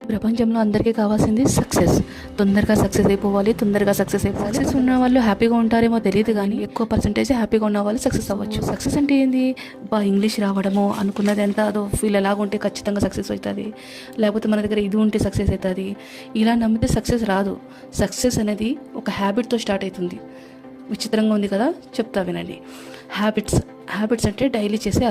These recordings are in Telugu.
ప్రపంచంలో అందరికీ కావాల్సింది సక్సెస్. తొందరగా సక్సెస్ అయిపోవాలి. సక్సెస్ ఉన్న వాళ్ళు హ్యాపీగా ఉంటారేమో తెలియదు, కానీ ఎక్కువ పర్సెంటేజ్ హ్యాపీగా ఉన్న వాళ్ళు సక్సెస్ అవ్వచ్చు. సక్సెస్ అంటే ఏంది? ఇంగ్లీష్ రావడము, అనుకున్నది ఎంత అదో ఫీల్ ఎలాగ ఉంటే ఖచ్చితంగా సక్సెస్ అవుతుంది, లేకపోతే మన దగ్గర ఇది ఉంటే సక్సెస్ అవుతుంది, ఇలా నమ్మితే సక్సెస్ రాదు. సక్సెస్ అనేది ఒక హ్యాబిట్తో స్టార్ట్ అవుతుంది. విచిత్రంగా ఉంది కదా, చెప్తా వినండి. హ్యాబిట్స్ అంటే డైలీ చేసే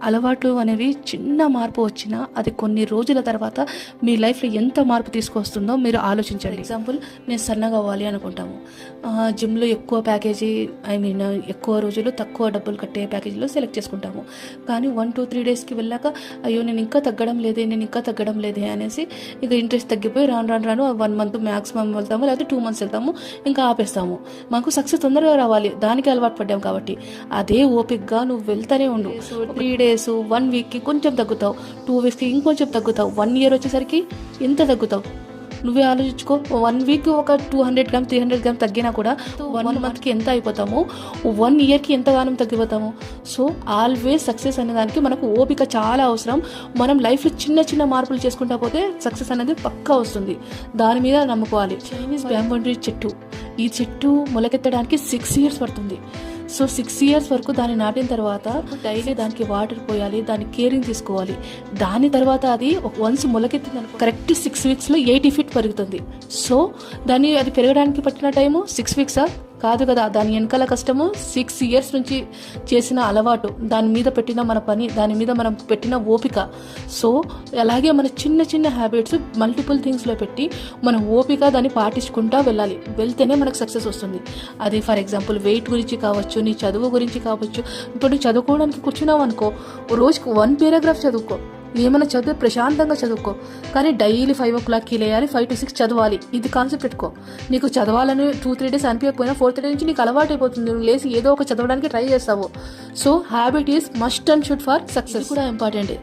అలవాటు అనేవి చిన్న మార్పు వచ్చినా అది కొన్ని రోజుల తర్వాత మీ లైఫ్లో ఎంత మార్పు తీసుకొస్తుందో మీరు ఆలోచించండి. ఎగ్జాంపుల్, నేను సన్నగా అవ్వాలి అనుకుంటాము. జిమ్లో ఎక్కువ ప్యాకేజీ, ఎక్కువ రోజులు తక్కువ డబ్బులు కట్టే ప్యాకేజీలో సెలెక్ట్ చేసుకుంటాము. కానీ 1-2-3 డేస్కి వెళ్ళాక అయ్యో నేను ఇంకా తగ్గడం లేదే అనేసి ఇక ఇంట్రెస్ట్ తగ్గిపోయి రాను 1 మంత్ మ్యాక్సిమం వెళ్తాము, లేకపోతే 2 మంత్స్ వెళ్తాము, ఇంకా ఆపేస్తాము. మాకు సక్సెస్ తొందరగా రావాలి, దానికి అలవాటు పడ్డాం కాబట్టి. అదే ఓపిక్గా నువ్వు వెళ్తానే ఉండు. 3 డేస్, 1 వీక్కి కొంచెం తగ్గుతావు, 2 వీక్స్కి ఇంకొంచెం తగ్గుతావు, 1 ఇయర్ వచ్చేసరికి ఎంత తగ్గుతావు నువ్వే ఆలోచించుకో. 1 వీక్ ఒక 200 గ్రామ్ 300 గ్రామ్ తగ్గినా కూడా 1 మంత్కి ఎంత అయిపోతాము, 1 ఇయర్కి ఎంతగానం తగ్గిపోతాము. సో ఆల్వేస్ సక్సెస్ అనే దానికి మనకు ఓపిక చాలా అవసరం. మనం లైఫ్లో చిన్న మార్పులు చేసుకుంటా పోతే సక్సెస్ అనేది పక్కా వస్తుంది. దాని మీద నమ్ముకోవాలి. చైనీస్ బ్యాంబూ చెట్టు, ఈ చెట్టు మొలకెత్తడానికి 6 ఇయర్స్ పడుతుంది. సో 6 ఇయర్స్ వరకు దాన్ని నాటిన తర్వాత డైలీ దానికి వాటర్ పోయాలి, దాన్ని కేరింగ్ తీసుకోవాలి. దాని తర్వాత అది వన్స్ మొలకెత్తింది కరెక్ట్ 6 వీక్స్లో 80 ఫీట్ పెరుగుతుంది. సో అది పెరగడానికి పట్టిన టైము 6 వీక్సా కాదు కదా, దాని వెనకాల కష్టము 6 ఇయర్స్ నుంచి చేసిన అలవాటు, దాని మీద పెట్టిన మన పని, దాని మీద మనం పెట్టిన ఓపిక. సో అలాగే మన చిన్న హ్యాబిట్స్ మల్టిపుల్ థింగ్స్లో పెట్టి మన ఓపిక దాన్ని పాటించుకుంటూ వెళ్ళాలి. వెళ్తేనే మనకు సక్సెస్ వస్తుంది. అది ఫర్ ఎగ్జాంపుల్ వెయిట్ గురించి కావచ్చు, నీ చదువు గురించి కావచ్చు. ఇప్పుడు నువ్వు చదువుకోవడానికి కూర్చున్నావు అనుకో, రోజుకు 1 పేరాగ్రాఫ్ చదువుకో, ఏమైనా చదివి ప్రశాంతంగా చదువుకో. కానీ డైలీ 5 o'clockకి లేయాలి, 5 to 6 చదవాలి. ఇది కాన్సెప్ట్ పెట్టుకో. నీకు చదవాలని 2-3 డేస్ అనిపించకపోయినా 4th డే నుంచి నీకు అలవాటు అయిపోతుంది. నువ్వు లేసి ఏదో ఒక చదవడానికి ట్రై చేస్తావు. So habit is must and should for success. కూడా ఇంపార్టెంట్.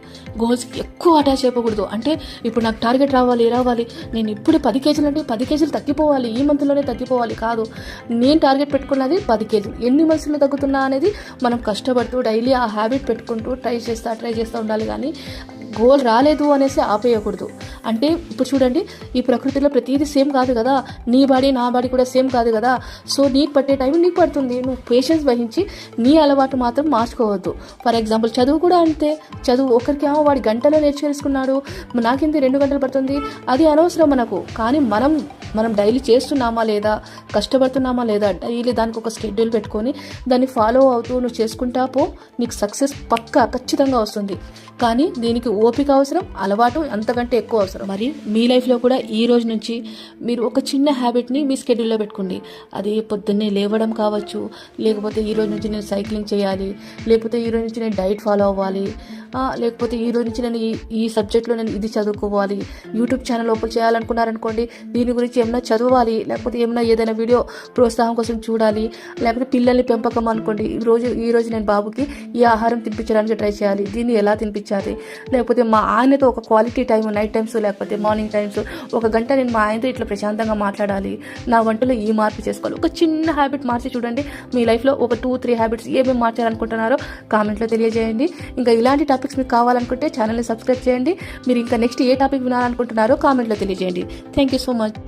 గోల్స్కి ఎక్కువ అటాచ్ అయిపోకూడదు. అంటే ఇప్పుడు నాకు టార్గెట్ రావాలి, నేను ఇప్పుడు 10 కేజీలు అంటే 10 కేజీలు తగ్గిపోవాలి, ఈ మంత్లోనే తగ్గిపోవాలి కాదు. నేను టార్గెట్ పెట్టుకున్నది 10 కేజీలు. ఎన్ని మంత్స్లో తగ్గుతున్నా అనేది మనం కష్టపడుతూ డైలీ ఆ హ్యాబిట్ పెట్టుకుంటూ ట్రై చేస్తూ ఉండాలి. కానీ గోల్ రాలేదు అనేసి ఆపేయకూడదు. అంటే ఇప్పుడు చూడండి, ఈ ప్రకృతిలో ప్రతిదీ సేమ్ కాదు కదా, నీ బాడీ నా బాడీ కూడా సేమ్ కాదు కదా. సో నీకు పట్టే టైం నీకు పడుతుంది. నువ్వు పేషెన్స్ వహించి నీ అలవాటు మాత్రం మార్చుకోవద్దు. ఫర్ ఎగ్జాంపుల్ చదువు కూడా అంతే. చదువు ఒకరికి వాడి గంటలో నేర్చేసుకున్నాడు, నాకింత 2 గంటలు పడుతుంది, అది అనవసరం మనకు. కానీ మనం డైలీ చేస్తున్నామా లేదా, కష్టపడుతున్నామా లేదా, డైలీ దానికి ఒక షెడ్యూల్ పెట్టుకొని దాన్ని ఫాలో అవుతూ నువ్వు చేసుకుంటా పో, నీకు సక్సెస్ పక్కా ఖచ్చితంగా వస్తుంది. కానీ దీనికి ఓపిక అవసరం, అలవాటు అంతకంటే ఎక్కువ అవసరం. మరి మీ లైఫ్లో కూడా ఈ రోజు నుంచి మీరు ఒక చిన్న హ్యాబిట్ని మీ స్కెడ్యూల్లో పెట్టుకోండి. అది పొద్దున్నే లేవడం కావచ్చు, లేకపోతే ఈ రోజు నుంచి నేను సైక్లింగ్ చేయాలి, లేకపోతే ఈ రోజు నుంచి నేను డైట్ ఫాలో అవ్వాలి, లేకపోతే ఈ రోజు నుంచి నేను ఈ సబ్జెక్ట్లో నేను ఇది చదువుకోవాలి. యూట్యూబ్ ఛానల్ ఓపెన్ చేయాలనుకున్నారనుకోండి, దీని గురించి ఏమైనా చదవాలి, లేకపోతే ఏదైనా వీడియో ప్రోత్సాహం కోసం చూడాలి, లేకపోతే పిల్లల్ని పెంపకం అనుకోండి, ఈ రోజు నేను బాబుకి ఈ ఆహారం తినిపించడానికి ట్రై చేయాలి, దీన్ని ఎలా తినిపించాలి, లేకపోతే మా ఆయనతో ఒక క్వాలిటీ టైం, నైట్ టైమ్స్ లేకపోతే మార్నింగ్ టైమ్స్ 1 గంట నేను మా ఆయనతో ఇట్లా ప్రశాంతంగా మాట్లాడాలి, నా వంటలో ఈ మార్పు చేసుకోవాలి. ఒక చిన్న హ్యాబిట్ మార్చి చూడండి. మీ లైఫ్లో ఒక 2-3 హ్యాబిట్స్ ఏమేమి మార్చాలనుకుంటున్నారో కామెంట్లో తెలియజేయండి. ఇంకా ఇలాంటి టాపిక్స్ మీకు కావాలనుకుంటే ఛానల్ని సబ్స్క్రైబ్ చేయండి. మీరు ఇంకా నెక్స్ట్ ఏ టాపిక్ వినాలనుకుంటున్నారో కామెంట్లో తెలియజేయండి. Thank you so much.